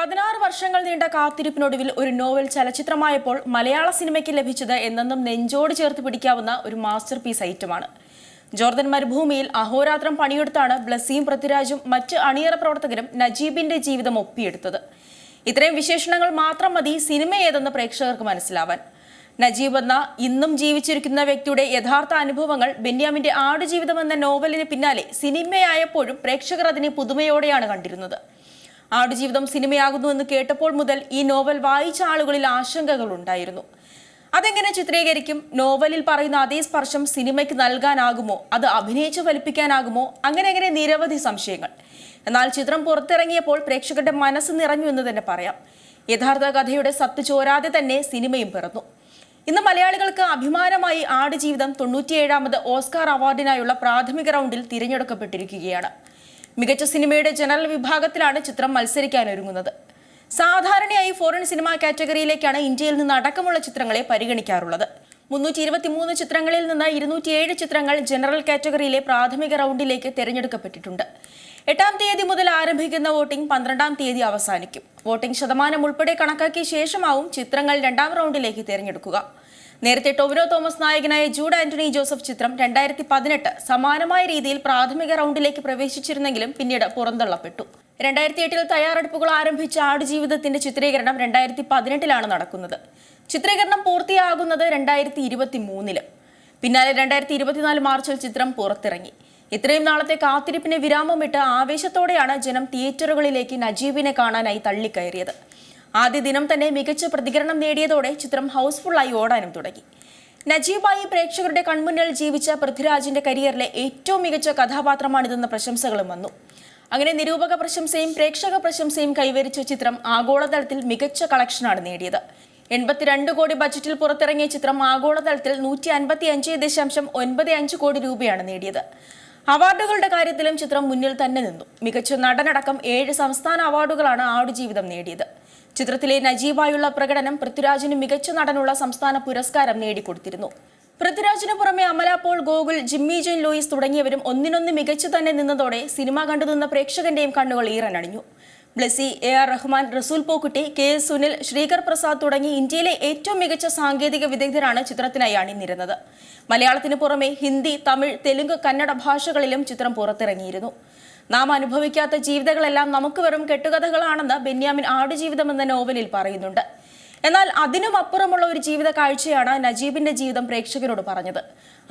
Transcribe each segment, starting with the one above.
16 വർഷങ്ങൾ നീണ്ട കാത്തിരിപ്പിനൊടുവിൽ ഒരു നോവൽ ചലച്ചിത്രമായപ്പോൾ മലയാള സിനിമയ്ക്ക് ലഭിച്ചത് എന്നെന്നും നെഞ്ചോട് ചേർത്ത് പിടിക്കാവുന്ന ഒരു മാസ്റ്റർ പീസ് ഐറ്റമാണ്. ജോർദൻ മരുഭൂമിയിൽ അഹോരാത്രം പണിയെടുത്താണ് ബ്ലസ്സിയും പൃഥ്വിരാജും മറ്റ് അണിയറ പ്രവർത്തകരും നജീബിന്റെ ജീവിതം ഒപ്പിയെടുത്തത്. ഇത്രയും വിശേഷണങ്ങൾ മാത്രം മതി സിനിമ ഏതെന്ന് പ്രേക്ഷകർക്ക് മനസ്സിലാവാൻ. നജീബ് എന്ന ഇന്നും ജീവിച്ചിരിക്കുന്ന വ്യക്തിയുടെ യഥാർത്ഥ അനുഭവങ്ങൾ ബെന്യാമിന്റെ ആടുജീവിതം എന്ന നോവലിന് പിന്നാലെ സിനിമയായപ്പോഴും പ്രേക്ഷകർ അതിനെ പുതുമയോടെയാണ് കണ്ടിരുന്നത്. ആടുജീവിതം സിനിമയാകുന്നു എന്ന് കേട്ടപ്പോൾ മുതൽ ഈ നോവൽ വായിച്ച ആളുകളിൽ ആശങ്കകൾ ഉണ്ടായിരുന്നു. അതെങ്ങനെ ചിത്രീകരിക്കും? നോവലിൽ പറയുന്ന അതേ സ്പർശം സിനിമയ്ക്ക് നൽകാനാകുമോ? അത് അഭിനയിച്ച് ഫലിപ്പിക്കാനാകുമോ? അങ്ങനെ നിരവധി സംശയങ്ങൾ. എന്നാൽ ചിത്രം പുറത്തിറങ്ങിയപ്പോൾ പ്രേക്ഷകരുടെ മനസ്സ് നിറഞ്ഞു എന്ന് തന്നെ പറയാം. യഥാർത്ഥ കഥയുടെ സത്ത് ചോരാതെ തന്നെ സിനിമയും പിറന്നു. ഇന്ന് മലയാളികൾക്ക് അഭിമാനമായി ആടുജീവിതം 97ാമത് ഓസ്കാർ അവാർഡിനായുള്ള പ്രാഥമിക റൗണ്ടിൽ തിരഞ്ഞെടുക്കപ്പെട്ടിരിക്കുകയാണ്. മികച്ച സിനിമയുടെ ജനറൽ വിഭാഗത്തിലാണ് ചിത്രം മത്സരിക്കാനൊരുങ്ങുന്നത്. സാധാരണയായി ഫോറിൻ സിനിമ കാറ്റഗറിയിലേക്കാണ് ഇന്ത്യയിൽ നിന്ന് അടക്കമുള്ള ചിത്രങ്ങളെ പരിഗണിക്കാറുള്ളത്. 323 ചിത്രങ്ങളിൽ നിന്ന് 207 ചിത്രങ്ങൾ ജനറൽ കാറ്റഗറിയിലെ പ്രാഥമിക റൗണ്ടിലേക്ക് തിരഞ്ഞെടുക്കപ്പെട്ടിട്ടുണ്ട്. 8-ാം തീയതി മുതൽ ആരംഭിക്കുന്ന വോട്ടിംഗ് 12-ാം തീയതി അവസാനിക്കും. വോട്ടിംഗ് ശതമാനം ഉൾപ്പെടെ കണക്കാക്കിയ ശേഷമാവും ചിത്രങ്ങൾ 2-ാം റൗണ്ടിലേക്ക് തിരഞ്ഞെടുക്കുക. നേരത്തെ ടൊവിനോ തോമസ് നായകനായ ജൂഡ് ആന്റണി ജോസഫ് ചിത്രം 2018 സമാനമായ രീതിയിൽ പ്രാഥമിക റൗണ്ടിലേക്ക് പ്രവേശിച്ചിരുന്നെങ്കിലും പിന്നീട് പുറന്തള്ളപ്പെട്ടു. 2008 തയ്യാറെടുപ്പുകൾ ആരംഭിച്ച ആടുജീവിതത്തിന്റെ ചിത്രീകരണം 2018 നടക്കുന്നത്. ചിത്രീകരണം പൂർത്തിയാകുന്നത് 2023. പിന്നാലെ 2024 മാർച്ചിൽ ചിത്രം പുറത്തിറങ്ങി. ഇത്രയും നാളത്തെ കാത്തിരിപ്പിന് വിരാമമിട്ട് ആവേശത്തോടെയാണ് ജനം തിയേറ്ററുകളിലേക്ക് നജീബിനെ കാണാനായി തള്ളിക്കയറിയത്. ആദ്യ ദിനം തന്നെ മികച്ച പ്രതികരണം നേടിയതോടെ ചിത്രം ഹൗസ്ഫുള്ളായി ഓടാനും തുടങ്ങി. നജീബായി പ്രേക്ഷകരുടെ കൺമുന്നിൽ ജീവിച്ച പൃഥ്വിരാജിന്റെ കരിയറിലെ ഏറ്റവും മികച്ച കഥാപാത്രമാണിതെന്ന പ്രശംസകളും വന്നു. അങ്ങനെ നിരൂപക പ്രശംസയും പ്രേക്ഷക പ്രശംസയും കൈവരിച്ച ചിത്രം ആഗോളതലത്തിൽ മികച്ച കളക്ഷനാണ് നേടിയത്. 82 കോടി ബജറ്റിൽ പുറത്തിറങ്ങിയ ചിത്രം ആഗോളതലത്തിൽ 155.95 കോടി രൂപയാണ് നേടിയത്. അവാർഡുകളുടെ കാര്യത്തിലും ചിത്രം മുന്നിൽ തന്നെ നിന്നു. മികച്ച നടനടക്കം 7 സംസ്ഥാന അവാർഡുകളാണ് ആടുജീവിതം നേടിയത്. ചിത്രത്തിലെ നജീബായുള്ള പ്രകടനം പൃഥ്വിരാജിന് മികച്ച നടനുള്ള സംസ്ഥാന പുരസ്കാരം നേടിക്കൊടുത്തിരുന്നു. പൃഥ്വിരാജിന് പുറമെ Amala Paul, Gokul, Jimmy Jean Louis തുടങ്ങിയവരും ഒന്നിനൊന്ന് മികച്ചു തന്നെ നിന്നതോടെ സിനിമ കണ്ടുനിന്ന പ്രേക്ഷകന്റെയും കണ്ണുകൾ ഈറനണിഞ്ഞു. ബ്ലസ്സി, AR റഹ്മാൻ, റസൂൽ പോക്കുട്ടി, KS സുനിൽ, ശ്രീകർ പ്രസാദ് തുടങ്ങി ഇന്ത്യയിലെ ഏറ്റവും മികച്ച സാങ്കേതിക വിദഗ്ധരാണ് ചിത്രത്തിനായി അണിനിരുന്നത്. മലയാളത്തിന് പുറമെ ഹിന്ദി, തമിഴ്, തെലുങ്ക്, കന്നഡ ഭാഷകളിലും ചിത്രം പുറത്തിറങ്ങിയിരുന്നു. നാം അനുഭവിക്കാത്ത ജീവിതങ്ങളെല്ലാം നമുക്ക് വെറും കെട്ടുകഥകളാണെന്ന് ബെന്യാമിൻ ആടുജീവിതം എന്ന നോവലിൽ പറയുന്നുണ്ട്. എന്നാൽ അതിനും അപ്പുറമുള്ള ഒരു ജീവിത കാഴ്ചയാണ് നജീബിന്റെ ജീവിതം പ്രേക്ഷകരോട് പറഞ്ഞത്.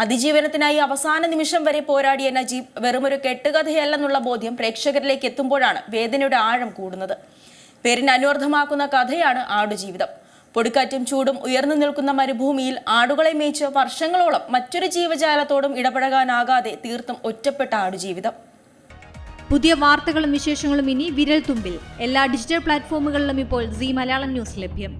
അതിജീവനത്തിനായി അവസാന നിമിഷം വരെ പോരാടിയ നജീബ് വെറുമൊരു കെട്ടുകഥയല്ലെന്നുള്ള ബോധ്യം പ്രേക്ഷകരിലേക്ക് എത്തുമ്പോഴാണ് വേദനയുടെ ആഴം കൂടുന്നത്. പേരിന് അന്വർത്ഥമാക്കുന്ന കഥയാണ് ആടുജീവിതം. പൊടിക്കാറ്റും ചൂടും ഉയർന്നു നിൽക്കുന്ന മരുഭൂമിയിൽ ആടുകളെ മേയിച്ച് വർഷങ്ങളോളം മറ്റൊരു ജീവജാലത്തോടും ഇടപഴകാനാകാതെ തീർത്തും ഒറ്റപ്പെട്ട ആടുജീവിതം. പുതിയ വാർത്തകളും വിശേഷങ്ങളും ഇനി വിരൽ തുമ്പിൽ. എല്ലാ ഡിജിറ്റൽ പ്ലാറ്റ്ഫോമുകളിലും ഇപ്പോൾ സീ മലയാളം ന്യൂസ് ലഭ്യം.